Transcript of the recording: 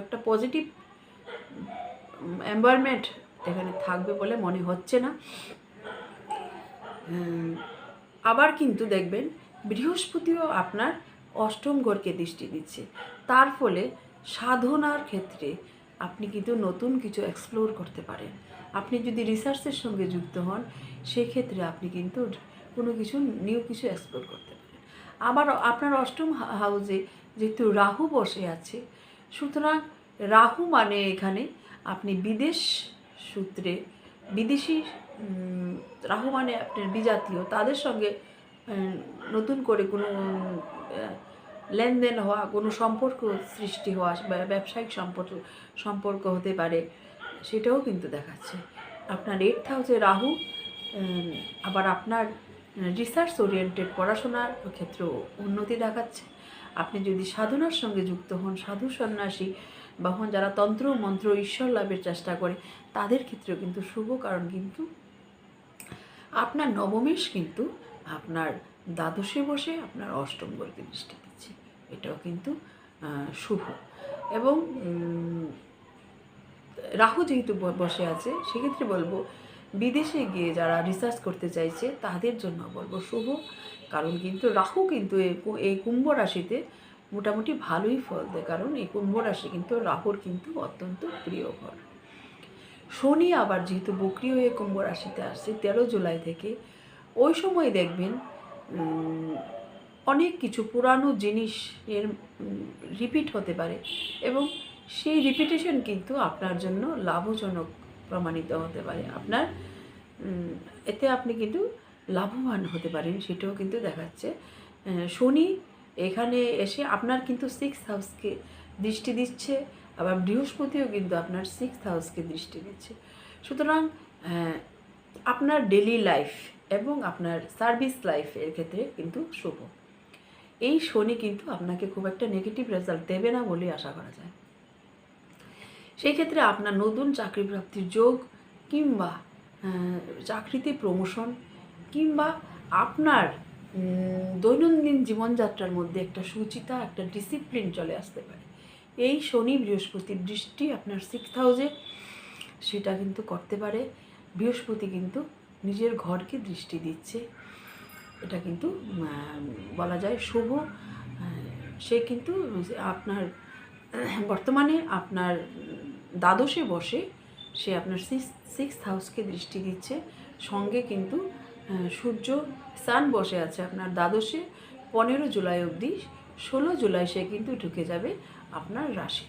একটা positive environment এখানে থাকবে বলে মনে হচ্ছে না। আবার কিন্তু দেখবেন বৃহস্পতিও আপনার অষ্টম ঘরকে দৃষ্টি দিচ্ছে, তার ফলে সাধনার ক্ষেত্রে আপনি কিন্তু নতুন কিছু এক্সপ্লোর করতে পারেন। আপনি যদি রিসার্চের সঙ্গে যুক্ত হন সেক্ষেত্রে আপনি কিন্তু কোনো কিছু নিউ কিছু এক্সপ্লোর করতে পারেন। আবার আপনার অষ্টম হাউসে যেহেতু রাহু বসে আছে, সুতরাং রাহু মানে এখানে আপনি বিদেশ সূত্রে বিদেশি রাহু মানে আপনার বিজাতীয় তাদের সঙ্গে নতুন করে কোনো লেনদেন হওয়া, কোনো সম্পর্ক সৃষ্টি হওয়া বা ব্যবসায়িক সম্পর্ক হতে পারে, সেটাও কিন্তু দেখাচ্ছে। আপনার 8th হাউসে রাহু আবার আপনার রিসার্চ ওরিয়েন্টেড পড়াশোনার ক্ষেত্রেও উন্নতি দেখাচ্ছে। আপনি যদি সাধনার সঙ্গে যুক্ত হন, সাধু সন্ন্যাসী বা হন যারা তন্ত্র মন্ত্র ঈশ্বর লাভের চেষ্টা করে, তাদের ক্ষেত্রেও কিন্তু শুভ। কারণ কিন্তু আপনার নবমেশ কিন্তু আপনার দ্বাদশে বসে আপনার অষ্টম ঘরকে দৃষ্টি দিচ্ছে, এটাও কিন্তু শুভ। এবং রাহু যেহেতু বসে আছে সেক্ষেত্রে বলবো বিদেশে গিয়ে যারা রিসার্চ করতে চাইছে তাদের জন্য বলবো শুভ। কারণ কিন্তু রাহু কিন্তু এই কুম্ভ রাশিতে মোটামুটি ভালোই ফল দেয়, কারণ এই কুম্ভ রাশি কিন্তু রাহুর কিন্তু অত্যন্ত প্রিয় ঘর। শনি আবার যেহেতু বক্রি হয়ে কুম্ভ রাশিতে আসছে 13 জুলাই থেকে, ওই সময় দেখবেন অনেক কিছু পুরানো জিনিস এর রিপিট হতে পারে এবং সেই রিপিটেশন কিন্তু আপনার জন্য লাভজনক প্রমাণিত হতে পারে। আপনার এতে আপনি কিন্তু লাভবান হতে পারেন, সেটাও কিন্তু দেখাচ্ছে। শনি এখানে এসে আপনার কিন্তু 6th হাউসকে দৃষ্টি দিচ্ছে, আবার বৃহস্পতিও কিন্তু আপনার 6th হাউসকে দৃষ্টি দিচ্ছে। সুতরাং আপনার ডেলি লাইফ এবং আপনার সার্ভিস লাইফের ক্ষেত্রে কিন্তু শুভ। এই শনি কিন্তু আপনাকে খুব একটা নেগেটিভ রেজাল্ট দেবে না বলে আশা করা যায়। সেই ক্ষেত্রে আপনার নতুন চাকরি প্রাপ্তির যোগ, কিংবা চাকরিতে প্রমোশন, কিংবা আপনার দৈনন্দিন জীবনযাত্রার মধ্যে একটা সুচিতা, একটা ডিসিপ্লিন চলে আসতে পারে। এই শনি বৃহস্পতির দৃষ্টি আপনার 6th হাউসে সেটা কিন্তু করতে পারে। বৃহস্পতি কিন্তু নিজের ঘরকে দৃষ্টি দিচ্ছে, এটা কিন্তু বলা যায় শুভ। সে কিন্তু আপনার বর্তমানে আপনার দ্বাদশে বসে সে আপনার 6th হাউসকে দৃষ্টি দিচ্ছে। সঙ্গে কিন্তু সূর্য সান বসে আছে আপনার দ্বাদশে 15 জুলাই অবধি। 16 জুলাই সে কিন্তু ঢুকে যাবে আপনার রাশি।